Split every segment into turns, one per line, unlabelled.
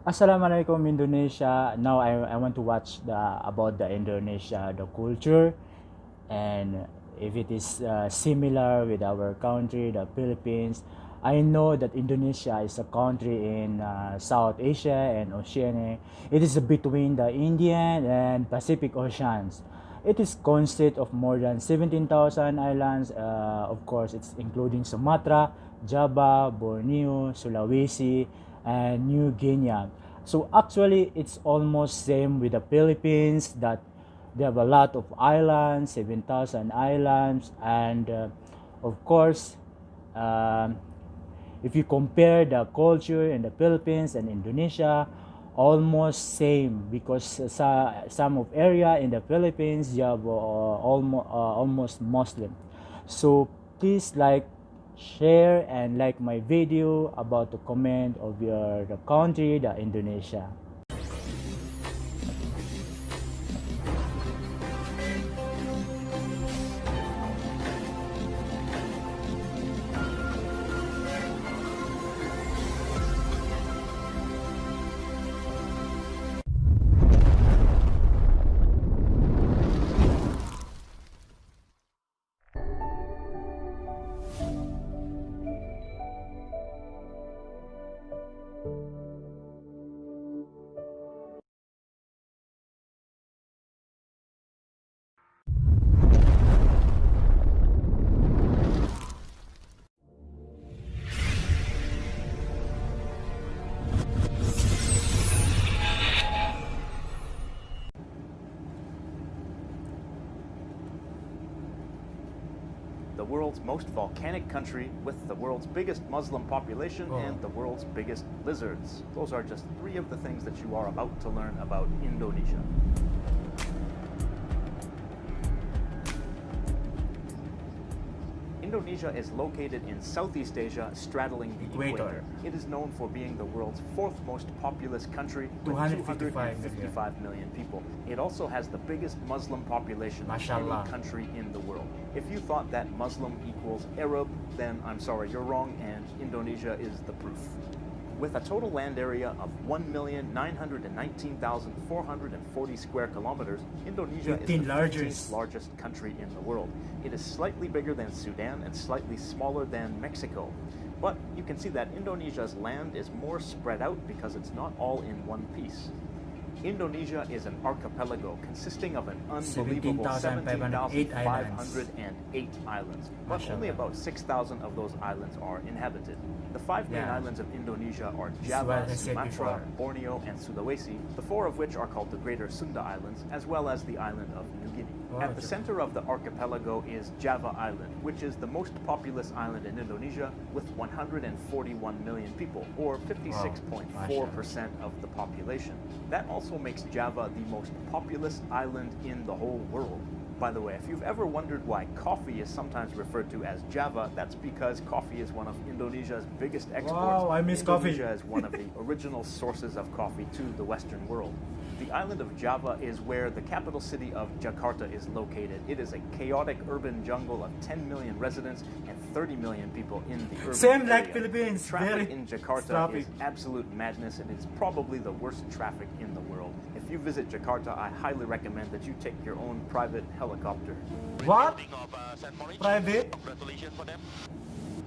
Assalamualaikum Indonesia. Now I want to watch about the Indonesia, the culture, and if it is similar with our country, the Philippines. I know that Indonesia is a country in South Asia and Oceania. It is between the Indian and Pacific Oceans. It is consist of more than 17,000 islands. Of course, it's including Sumatra, Java, Borneo, Sulawesi, and New Guinea. So actually, it's almost same with the Philippines that they have a lot of islands, 7,000 islands, and of course, um, if you compare the culture in the Philippines and Indonesia, almost same because some of area in the Philippines you have almost Muslim. So please share and like my video about the comment of your the country, the Indonesia.
The world's most volcanic country with the world's biggest Muslim population and the world's biggest lizards. Those are just three of the things that you are about to learn about Indonesia. Indonesia is located in Southeast Asia, straddling the equator. It is known for being the world's fourth most populous country with 255 million people. It also has the biggest Muslim population of any country in the world. If you thought that Muslim equals Arab, then I'm sorry, you're wrong, and Indonesia is the proof. With a total land area of 1,919,440 square kilometers, Indonesia is the 15th largest country in the world. It is slightly bigger than Sudan and slightly smaller than Mexico. But you can see that Indonesia's land is more spread out because it's not all in one piece. Indonesia is an archipelago consisting of an unbelievable 17,508 islands, but only about 6,000 of those islands are inhabited. The five main islands of Indonesia are Java, Sumatra, Borneo, and Sulawesi, the four of which are called the Greater Sunda Islands, as well as the island of New Guinea. At the center of the archipelago is Java Island, which is the most populous island in Indonesia with 141 million people, or 56.4% of the population. That also makes Java the most populous island in the whole world. By the way, if you've ever wondered why coffee is sometimes referred to as Java, that's because coffee is one of Indonesia's biggest exports.
Wow, I miss coffee.
Indonesia is one of the original sources of coffee to the Western world. The island of Java is where the capital city of Jakarta is located. It is a chaotic urban jungle of 10 million residents and 30 million people in the urban
Same
area.
like Philippines.
Traffic in Jakarta is absolute madness, and it's probably the worst traffic in the world. If you visit Jakarta, I highly recommend that you take your own private helicopter.
What? Private?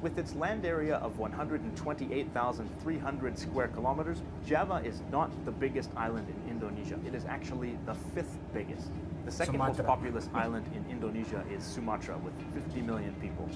With its land area of 128,300 square kilometers, Java is not the biggest island in Indonesia. It is actually the fifth biggest. The second most populous island in Indonesia is Sumatra with 50 million people.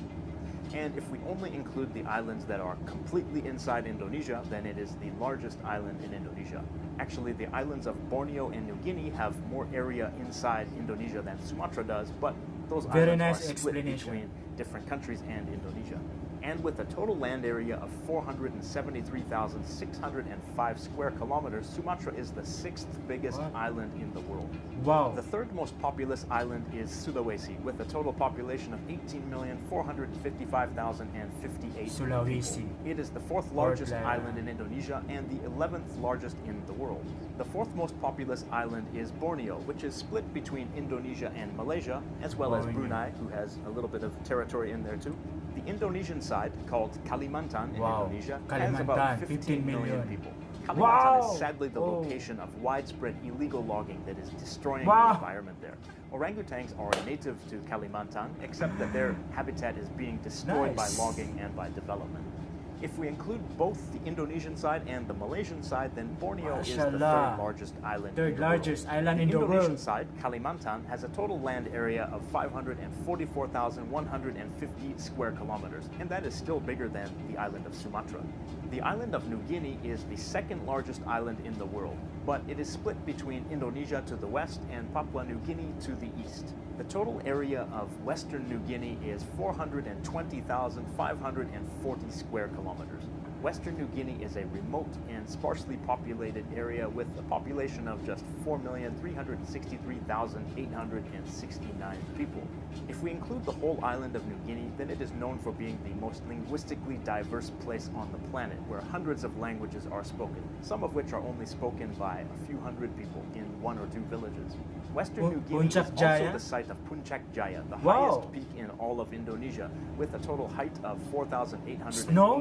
And if we only include the islands that are completely inside Indonesia, then it is the largest island in Indonesia. Actually, the islands of Borneo and New Guinea have more area inside Indonesia than Sumatra does, but those islands are split between different countries and Indonesia. And with a total land area of 473,605 square kilometers, Sumatra is the sixth biggest island in the world.
Wow.
The third most populous island is Sulawesi, with a total population of 18,455,058
Sulawesi.
It is the fourth largest island in Indonesia and the 11th largest in the world. The fourth most populous island is Borneo, which is split between Indonesia and Malaysia, as well as Brunei, who has a little bit of territory in there too. The Indonesian side, called Kalimantan in Indonesia, has about 15 million people. Kalimantan
Wow!
is sadly the
Oh.
location of widespread illegal logging that is destroying
Wow.
the environment there. Orangutans are native to Kalimantan, except that their habitat is being destroyed
Nice.
by logging and by development. If we include both the Indonesian side and the Malaysian side, then Borneo is the
Mashallah.
third largest island.
Third
in the
largest
world.
island in the
Indonesian
world.
side, Kalimantan, has a total land area of 544,150 square kilometers, and that is still bigger than the island of Sumatra. The island of New Guinea is the second largest island in the world, but it is split between Indonesia to the west and Papua New Guinea to the east. The total area of western New Guinea is 420,540 square kilometers. Western New Guinea is a remote and sparsely populated area with a population of just 4,363,869 people. If we include the whole island of New Guinea, then it is known for being the most linguistically diverse place on the planet, where hundreds of languages are spoken, some of which are only spoken by a few hundred people in one or two villages. Western New Guinea is
Puncak
also
Jaya?
the site of Puncak Jaya, the
Wow.
highest peak in all of Indonesia, with a total height of 4,884
Snow?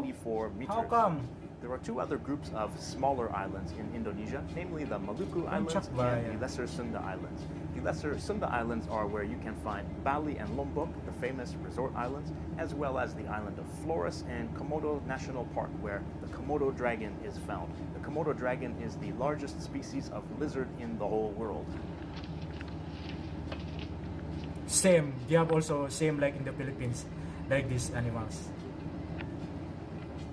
meters.
How come?
There are two other groups of smaller islands in Indonesia, namely the Maluku Islands
Puncak
and
Jaya.
the Lesser Sunda Islands. The Lesser Sunda Islands are where you can find Bali and Lombok, the famous resort islands, as well as the island of Flores and Komodo National Park, where the Komodo dragon is found. The Komodo dragon is the largest species of lizard in the whole world.
Same. They have also same like in the Philippines, like these animals.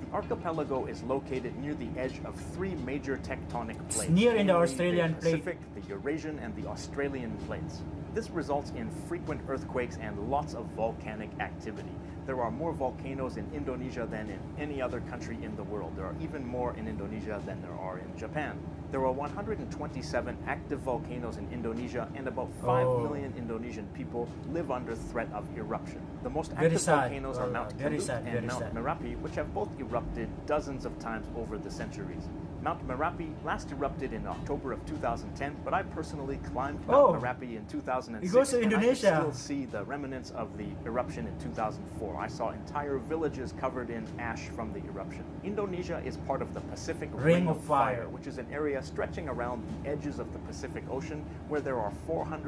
The archipelago is located near the edge of three major tectonic plates.
near in the
namely
Australian
the
plate.
Pacific, the Eurasian, and the Australian plates. This results in frequent earthquakes and lots of volcanic activity. There are more volcanoes in Indonesia than in any other country in the world. There are even more in Indonesia than there are in Japan. There are 127 active volcanoes in Indonesia, and about 5 million Indonesian people live under threat of eruption. The most
Very
active
sad.
volcanoes are Mount
Very
Kendut
sad,
and
very
Mount
sad.
Merapi, which have both erupted dozens of times over the centuries. Mount Merapi last erupted in October of 2010, but I personally climbed Mount Merapi in 2006.
It goes to
and
Indonesia.
I could still see the remnants of the eruption in 2004. I saw entire villages covered in ash from the eruption. Indonesia is part of the Pacific
Ring of Fire,
which is an area stretching around the edges of the Pacific Ocean, where there are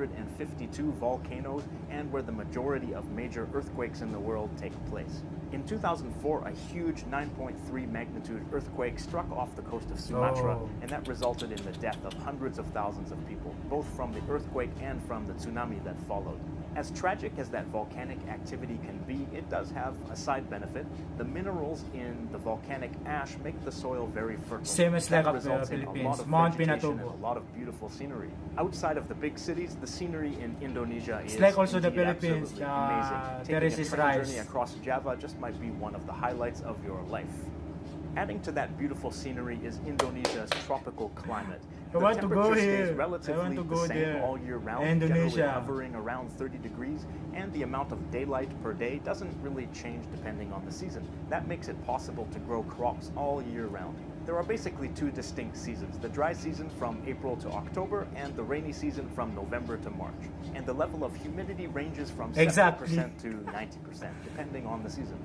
452 volcanoes and where the majority of major earthquakes in the world take place. In 2004, a huge 9.3 magnitude earthquake struck off the coast of Sumatra, and that resulted in the death of hundreds of thousands of people, both from the earthquake and from the tsunami that followed. As tragic as that volcanic activity can be, it does have a side benefit. The minerals in the volcanic ash make the soil very fertile.
Same as
That
like
results in a
Philippines,
lot of
Mount
vegetation and
Pinatubo.
a lot of beautiful scenery. Outside of the big cities, the scenery in Indonesia is
like also the
indeed
Philippines,
absolutely amazing.
there is
Taking a
this
train
rice.
journey across Java just might be one of the highlights of your life. Adding to that beautiful scenery is Indonesia's tropical climate.
I want to go
temperature
here.
stays relatively
I want to
the
go
same
there.
all year round,
Indonesia.
generally hovering around 30 degrees, and the amount of daylight per day doesn't really change depending on the season. That makes it possible to grow crops all year round. There are basically two distinct seasons, the dry season from April to October and the rainy season from November to March. And the level of humidity ranges from 70% to 90%, depending on the season.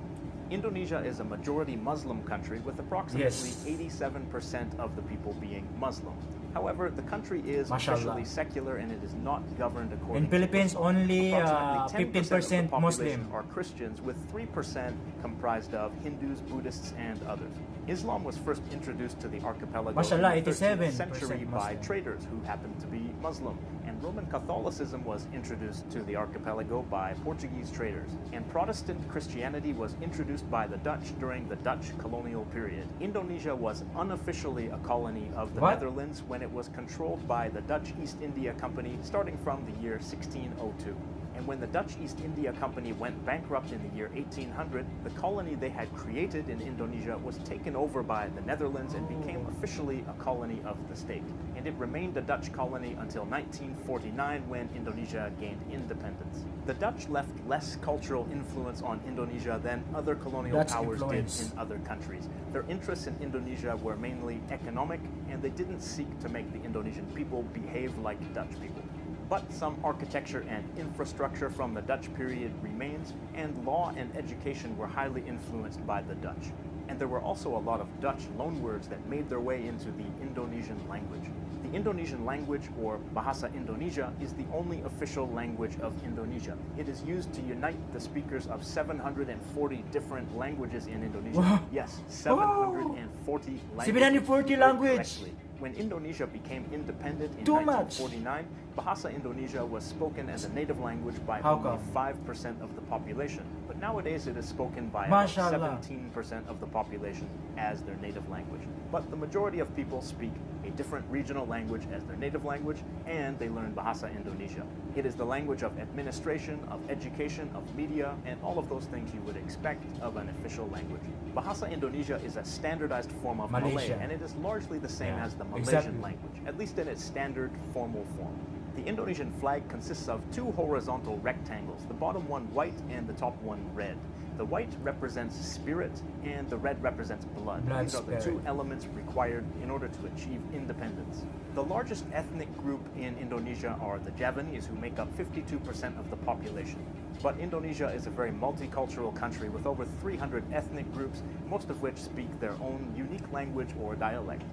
Indonesia is a majority Muslim country with approximately 87% of the people being Muslim. However, the country is officially secular and it is not governed according
in Philippines
to
only
approximately 10%
15%
of the population
Muslim.
are Christians, with 3% comprised of Hindus, Buddhists, and others. Islam was first introduced to the archipelago
Mashallah,
in the 13th
87%
century by
Muslim.
traders who happened to be Muslim, and Roman Catholicism was introduced to the archipelago by Portuguese traders, and Protestant Christianity was introduced by the Dutch during the Dutch colonial period. Indonesia was unofficially a colony of the Netherlands when it was controlled by the Dutch East India Company starting from the year 1602. And when the Dutch East India Company went bankrupt in the year 1800, the colony they had created in Indonesia was taken over by the Netherlands and became officially a colony of the state. And it remained a Dutch colony until 1949, when Indonesia gained independence. The Dutch left less cultural influence on Indonesia than other colonial powers did in other countries. Their interests in Indonesia were mainly economic, and they didn't seek to make the Indonesian people behave like Dutch people. But some architecture and infrastructure from the Dutch period remains, and law and education were highly influenced by the Dutch. And there were also a lot of Dutch loanwords that made their way into the Indonesian language. The Indonesian language, or Bahasa Indonesia, is the only official language of Indonesia. It is used to unite the speakers of 740 different languages in Indonesia.
Wow.
Yes, 740 languages.
740 language.
Correctly. When Indonesia became independent in
Too much.
1949, Bahasa Indonesia was spoken as a native language by
How
only
come?
5% of the population. But nowadays it is spoken by
Mashallah.
about 17% of the population as their native language. But the majority of people speak a different regional language as their native language, and they learn Bahasa Indonesia. It is the language of administration, of education, of media, and all of those things you would expect of an official language. Bahasa Indonesia is a standardized form of Malay,
Malaysia.
and it is largely the same
Yeah,
as the Malaysian
exactly.
language, at least in its standard formal form. The Indonesian flag consists of two horizontal rectangles, the bottom one white and the top one red. The white represents spirit and the red represents blood.
Blood,
These are the two
spirit.
elements required in order to achieve independence. The largest ethnic group in Indonesia are the Javanese, who make up 52% of the population. But Indonesia is a very multicultural country with over 300 ethnic groups, most of which speak their own unique language or dialect.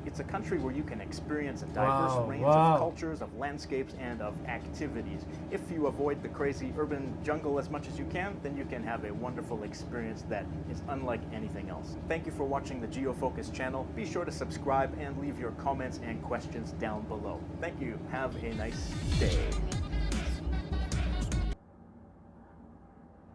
It's a country where you can experience a diverse range of cultures, of landscapes, and of activities. If you avoid the crazy urban jungle as much as you can, then you can have a wonderful experience that is unlike anything else. Thank you for watching the GeoFocus channel. Be sure to subscribe and leave your comments and questions down below. Thank you. Have a nice day.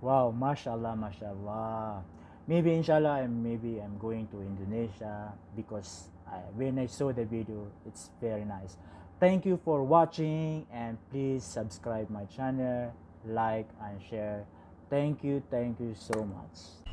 Wow, mashallah, mashallah. Maybe inshallah, maybe I'm going to Indonesia because when I saw the video, it's very nice. Thank you for watching, and please subscribe my channel, like and share. Thank you so much.